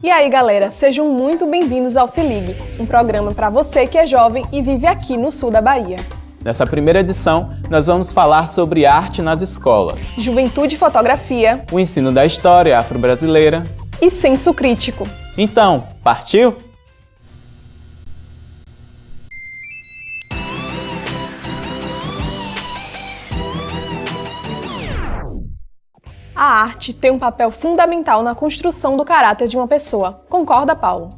E aí, galera, sejam muito bem-vindos ao Se Ligue, um programa para você que é jovem e vive aqui no sul da Bahia. Nessa primeira edição, nós vamos falar sobre arte nas escolas, Juventude e fotografia, o ensino da história afro-brasileira e senso crítico. Então, partiu? A arte tem um papel fundamental na construção do caráter de uma pessoa. Concorda, Paulo?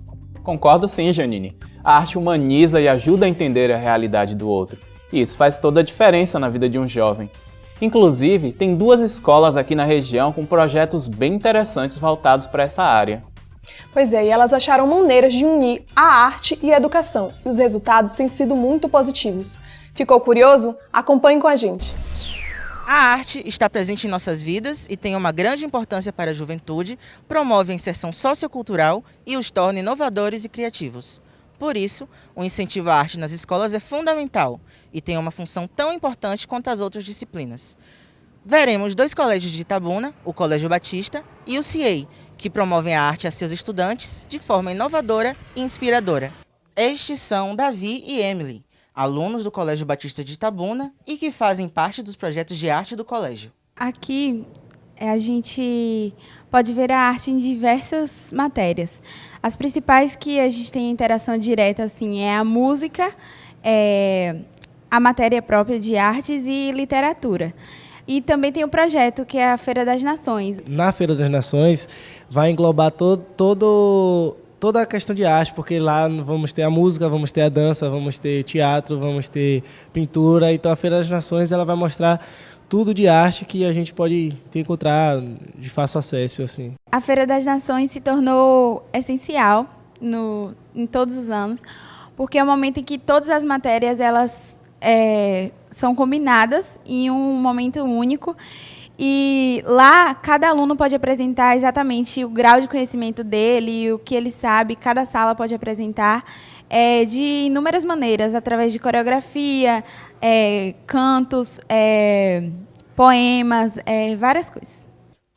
Concordo sim, Janine. A arte humaniza e ajuda a entender a realidade do outro. E isso faz toda a diferença na vida de um jovem. Inclusive, tem 2 escolas aqui na região com projetos bem interessantes voltados para essa área. Pois é, e elas acharam maneiras de unir a arte e a educação. E os resultados têm sido muito positivos. Ficou curioso? Acompanhe com a gente. A arte está presente em nossas vidas e tem uma grande importância para a juventude, promove a inserção sociocultural e os torna inovadores e criativos. Por isso, o incentivo à arte nas escolas é fundamental e tem uma função tão importante quanto as outras disciplinas. Veremos 2 colégios de Itabuna, o Colégio Batista e o CIEI, que promovem a arte a seus estudantes de forma inovadora e inspiradora. Estes são Davi e Emily, alunos do Colégio Batista de Itabuna e que fazem parte dos projetos de arte do colégio. Aqui a gente pode ver a arte em diversas matérias. As principais que a gente tem interação direta assim, é a música, a matéria própria de artes e literatura. E também tem o projeto, que é a Feira das Nações. Na Feira das Nações vai englobar toda a questão de arte, porque lá vamos ter a música, vamos ter a dança, vamos ter teatro, vamos ter pintura. Então a Feira das Nações ela vai mostrar tudo de arte que a gente pode encontrar de fácil acesso. Assim. A Feira das Nações se tornou essencial em todos os anos, porque é o momento em que todas as matérias elas, são combinadas em um momento único. E lá, cada aluno pode apresentar exatamente o grau de conhecimento dele, o que ele sabe, cada sala pode apresentar de inúmeras maneiras, através de coreografia, cantos, poemas, várias coisas.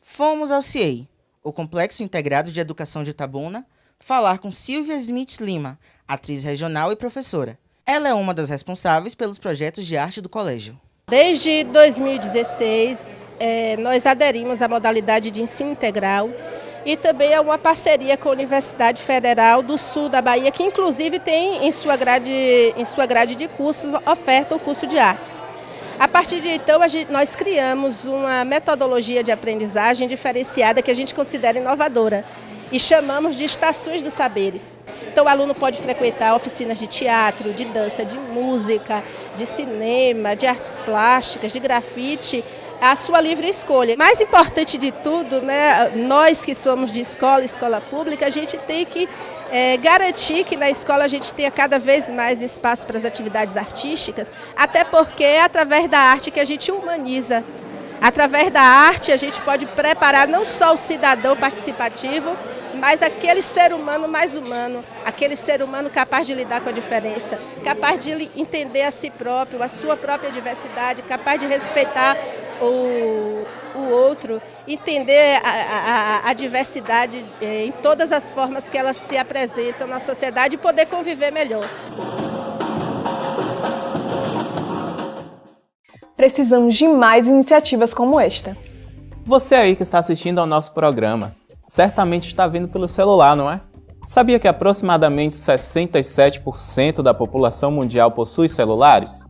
Fomos ao CIEI, o Complexo Integrado de Educação de Itabuna, falar com Silvia Smith Lima, atriz regional e professora. Ela é uma das responsáveis pelos projetos de arte do colégio. Desde 2016, nós aderimos à modalidade de ensino integral e também a uma parceria com a Universidade Federal do Sul da Bahia, que inclusive tem em sua grade de cursos, oferta o curso de artes. A partir de então, nós criamos uma metodologia de aprendizagem diferenciada que a gente considera inovadora e chamamos de estações dos saberes. Então o aluno pode frequentar oficinas de teatro, de dança, de música, de cinema, de artes plásticas, de grafite, a sua livre escolha. Mais importante de tudo, né, nós que somos de escola pública, a gente tem que garantir que na escola a gente tenha cada vez mais espaço para as atividades artísticas, até porque é através da arte que a gente humaniza. Através da arte a gente pode preparar não só o cidadão participativo, mas aquele ser humano mais humano, aquele ser humano capaz de lidar com a diferença, capaz de entender a si próprio, a sua própria diversidade, capaz de respeitar o outro, entender a diversidade em todas as formas que elas se apresentam na sociedade e poder conviver melhor. Precisamos de mais iniciativas como esta. Você aí que está assistindo ao nosso programa, certamente está vendo pelo celular, não é? Sabia que aproximadamente 67% da população mundial possui celulares?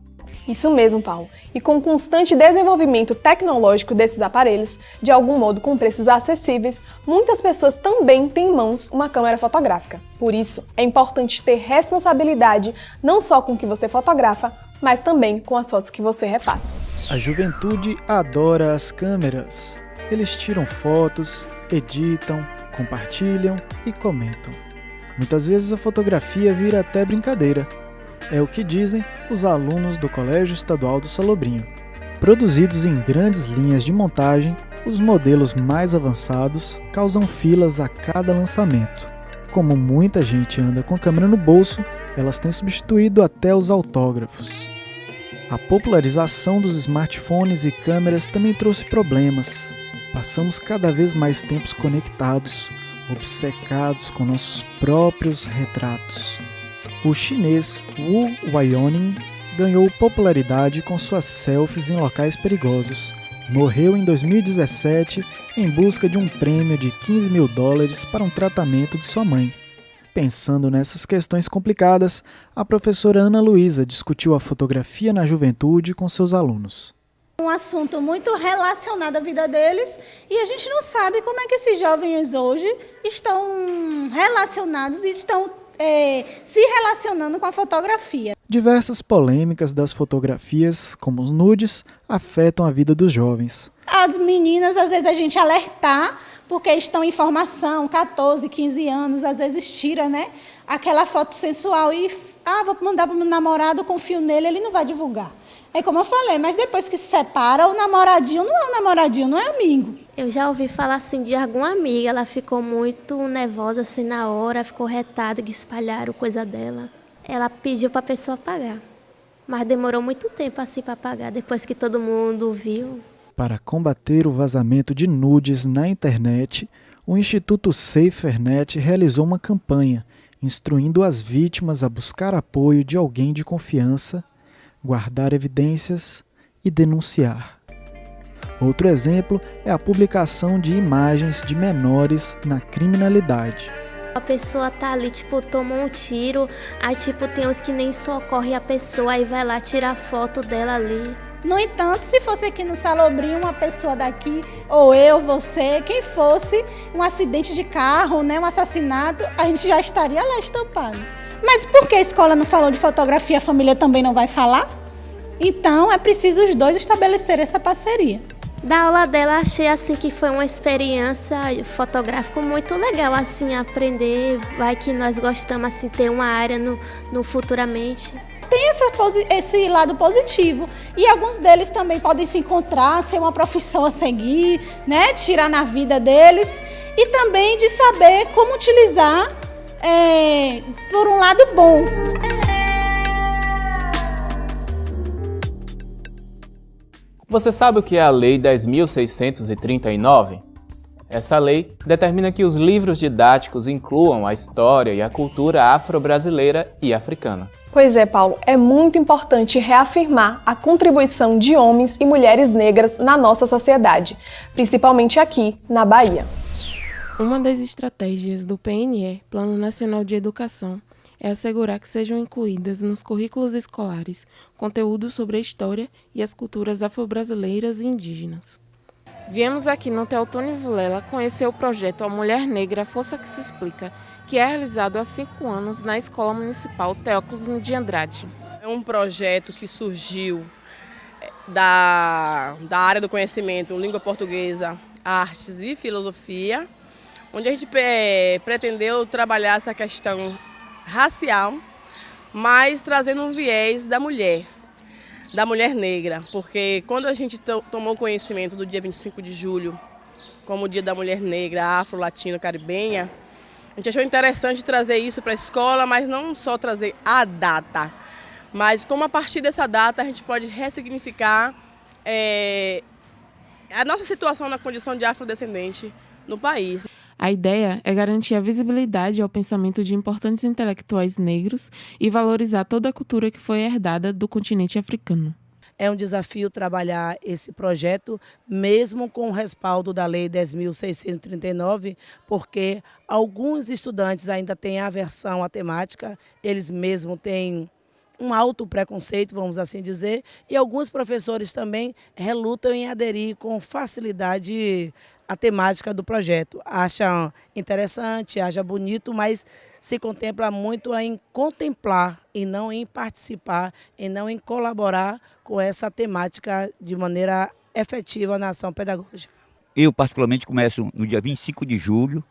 Isso mesmo, Paulo. E com o constante desenvolvimento tecnológico desses aparelhos, de algum modo com preços acessíveis, muitas pessoas também têm em mãos uma câmera fotográfica. Por isso, é importante ter responsabilidade não só com o que você fotografa, mas também com as fotos que você repassa. A juventude adora as câmeras. Eles tiram fotos, editam, compartilham e comentam. Muitas vezes a fotografia vira até brincadeira. É o que dizem os alunos do Colégio Estadual do Salobrinho. Produzidos em grandes linhas de montagem, os modelos mais avançados causam filas a cada lançamento. Como muita gente anda com a câmera no bolso, elas têm substituído até os autógrafos. A popularização dos smartphones e câmeras também trouxe problemas. Passamos cada vez mais tempos conectados, obcecados com nossos próprios retratos. O chinês Wu Weioning ganhou popularidade com suas selfies em locais perigosos. Morreu em 2017 em busca de um prêmio de $15 mil para um tratamento de sua mãe. Pensando nessas questões complicadas, a professora Ana Luísa discutiu a fotografia na juventude com seus alunos. Um assunto muito relacionado à vida deles e a gente não sabe como é que esses jovens hoje estão relacionados e estão se relacionando com a fotografia. Diversas polêmicas das fotografias, como os nudes, afetam a vida dos jovens. As meninas, às vezes, a gente alertar, porque estão em formação, 14, 15 anos, às vezes tira, né, aquela foto sensual e vou mandar para o meu namorado, confio nele, ele não vai divulgar. É como eu falei, mas depois que se separa, o namoradinho não é um namoradinho, não é amigo. Eu já ouvi falar assim de alguma amiga, ela ficou muito nervosa assim na hora, ficou retada que espalharam coisa dela. Ela pediu para a pessoa pagar, mas demorou muito tempo assim para pagar, depois que todo mundo viu. Para combater o vazamento de nudes na internet, o Instituto SaferNet realizou uma campanha instruindo as vítimas a buscar apoio de alguém de confiança, guardar evidências e denunciar. Outro exemplo é a publicação de imagens de menores na criminalidade. A pessoa tá ali, tomou um tiro, aí tem uns que nem socorre a pessoa, aí vai lá tirar foto dela ali. No entanto, se fosse aqui no Salobrinho, uma pessoa daqui, ou eu, você, quem fosse, um acidente de carro, né, um assassinato, a gente já estaria lá estampado. Mas por que a escola não falou de fotografia, a família também não vai falar? Então, é preciso os dois estabelecer essa parceria. Da aula dela, achei assim que foi uma experiência fotográfica muito legal, assim, aprender, vai que nós gostamos, assim, ter uma área no futuramente. Tem esse lado positivo e alguns deles também podem se encontrar, ser uma profissão a seguir, né, tirar na vida deles e também de saber como utilizar por um lado bom. Você sabe o que é a Lei 10.639? Essa lei determina que os livros didáticos incluam a história e a cultura afro-brasileira e africana. Pois é, Paulo, é muito importante reafirmar a contribuição de homens e mulheres negras na nossa sociedade, principalmente aqui, na Bahia. Uma das estratégias do PNE, Plano Nacional de Educação, é assegurar que sejam incluídas nos currículos escolares conteúdos sobre a história e as culturas afro-brasileiras e indígenas. Viemos aqui no Teotônio Vilela conhecer o projeto A Mulher Negra, Força que se Explica, que é realizado há 5 anos na Escola Municipal Teóclides de Andrade. É um projeto que surgiu da área do conhecimento, língua portuguesa, artes e filosofia, onde a gente pretendeu trabalhar essa questão racial, mas trazendo um viés da mulher negra, porque quando a gente tomou conhecimento do dia 25 de julho, como o Dia da Mulher Negra Afro-Latino-Caribenha, a gente achou interessante trazer isso para a escola, mas não só trazer a data, mas como a partir dessa data a gente pode ressignificar a nossa situação na condição de afrodescendente no país. A ideia é garantir a visibilidade ao pensamento de importantes intelectuais negros e valorizar toda a cultura que foi herdada do continente africano. É um desafio trabalhar esse projeto, mesmo com o respaldo da Lei 10.639, porque alguns estudantes ainda têm aversão à temática, eles mesmos têm um alto preconceito, vamos assim dizer, e alguns professores também relutam em aderir com facilidade a temática do projeto. Acham interessante, acham bonito, mas se contempla muito em contemplar e não em participar, e não em colaborar com essa temática de maneira efetiva na ação pedagógica. Eu, particularmente, começo no dia 25 de julho,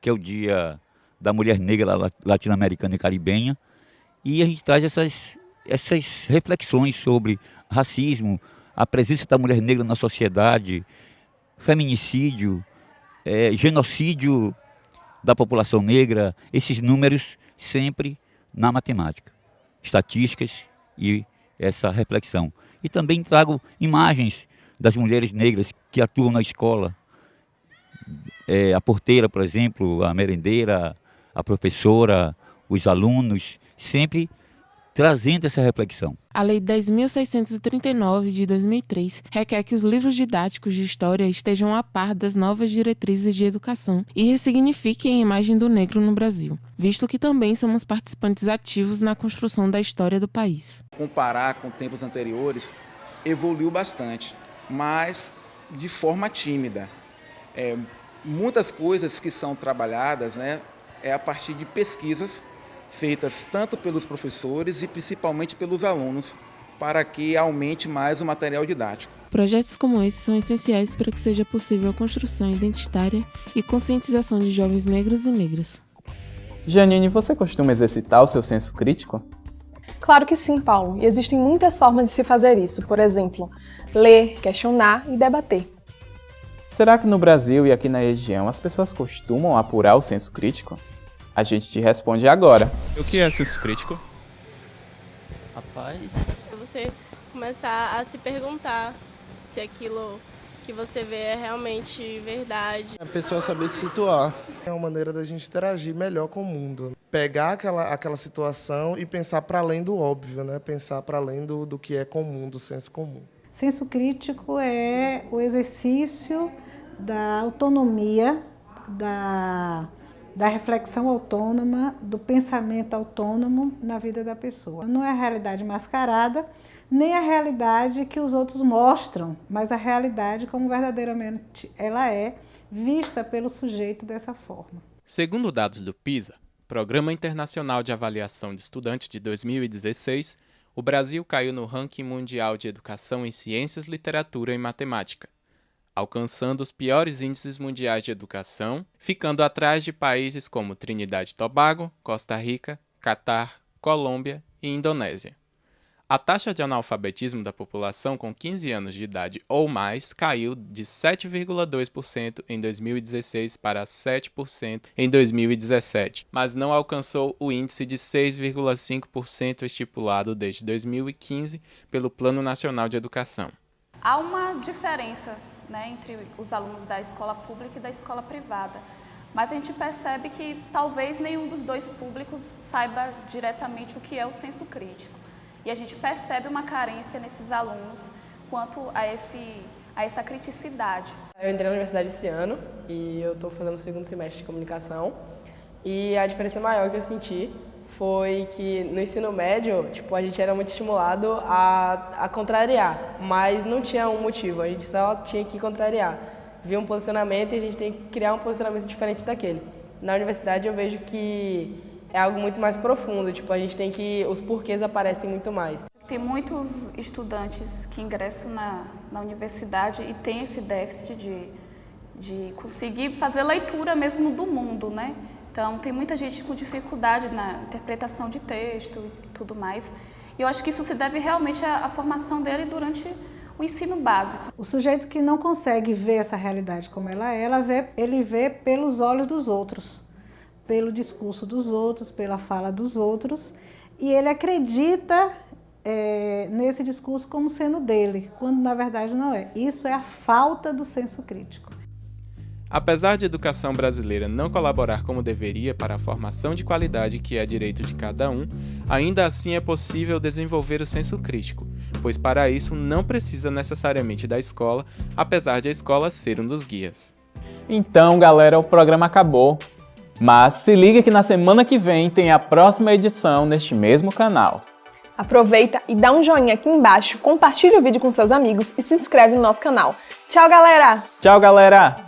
que é o Dia da Mulher Negra Latino-Americana e Caribenha, e a gente traz essas reflexões sobre racismo, a presença da mulher negra na sociedade, feminicídio, genocídio da população negra, esses números sempre na matemática, estatísticas e essa reflexão. E também trago imagens das mulheres negras que atuam na escola, a porteira, por exemplo, a merendeira, a professora, os alunos, sempre trazendo essa reflexão. A Lei 10.639 de 2003 requer que os livros didáticos de história estejam a par das novas diretrizes de educação e ressignifiquem a imagem do negro no Brasil, visto que também somos participantes ativos na construção da história do país. Comparar com tempos anteriores, evoluiu bastante, mas de forma tímida. Muitas coisas que são trabalhadas, né, a partir de pesquisas feitas tanto pelos professores e principalmente pelos alunos, para que aumente mais o material didático. Projetos como esse são essenciais para que seja possível a construção identitária e conscientização de jovens negros e negras. Janine, você costuma exercitar o seu senso crítico? Claro que sim, Paulo, e existem muitas formas de se fazer isso, por exemplo, ler, questionar e debater. Será que no Brasil e aqui na região as pessoas costumam apurar o senso crítico? A gente te responde agora. O que é senso crítico? Rapaz... Você começar a se perguntar se aquilo que você vê é realmente verdade. A pessoa saber se situar. É uma maneira da gente interagir melhor com o mundo. Pegar aquela situação e pensar para além do óbvio, né? Pensar para além do que é comum, do senso comum. Senso crítico é o exercício da autonomia, da reflexão autônoma, do pensamento autônomo na vida da pessoa. Não é a realidade mascarada, nem a realidade que os outros mostram, mas a realidade como verdadeiramente ela é, vista pelo sujeito dessa forma. Segundo dados do PISA, Programa Internacional de Avaliação de Estudantes de 2016, o Brasil caiu no ranking mundial de educação em ciências, literatura e matemática, alcançando os piores índices mundiais de educação, ficando atrás de países como Trinidad e Tobago, Costa Rica, Catar, Colômbia e Indonésia. A taxa de analfabetismo da população com 15 anos de idade ou mais caiu de 7,2% em 2016 para 7% em 2017, mas não alcançou o índice de 6,5% estipulado desde 2015 pelo Plano Nacional de Educação. Há uma diferença, né, entre os alunos da escola pública e da escola privada, mas a gente percebe que talvez nenhum dos dois públicos saiba diretamente o que é o senso crítico. E a gente percebe uma carência nesses alunos quanto a essa criticidade. Eu entrei na universidade esse ano e eu estou fazendo o segundo semestre de comunicação. E a diferença maior que eu senti foi que no ensino médio, a gente era muito estimulado a contrariar, mas não tinha um motivo, a gente só tinha que contrariar. Via um posicionamento e a gente tem que criar um posicionamento diferente daquele. Na universidade eu vejo que é algo muito mais profundo, a gente tem que... os porquês aparecem muito mais. Tem muitos estudantes que ingressam na universidade e tem esse déficit de conseguir fazer leitura mesmo do mundo, né? Então, tem muita gente com dificuldade na interpretação de texto e tudo mais. E eu acho que isso se deve realmente à formação dele durante o ensino básico. O sujeito que não consegue ver essa realidade como ela é, ele vê pelos olhos dos outros, pelo discurso dos outros, pela fala dos outros, e ele acredita nesse discurso como sendo dele, quando na verdade não é. Isso é a falta do senso crítico. Apesar de a educação brasileira não colaborar como deveria para a formação de qualidade que é direito de cada um, ainda assim é possível desenvolver o senso crítico, pois para isso não precisa necessariamente da escola, apesar de a escola ser um dos guias. Então, galera, o programa acabou. Mas se liga que na semana que vem tem a próxima edição neste mesmo canal. Aproveita e dá um joinha aqui embaixo, compartilha o vídeo com seus amigos e se inscreve no nosso canal. Tchau, galera! Tchau, galera!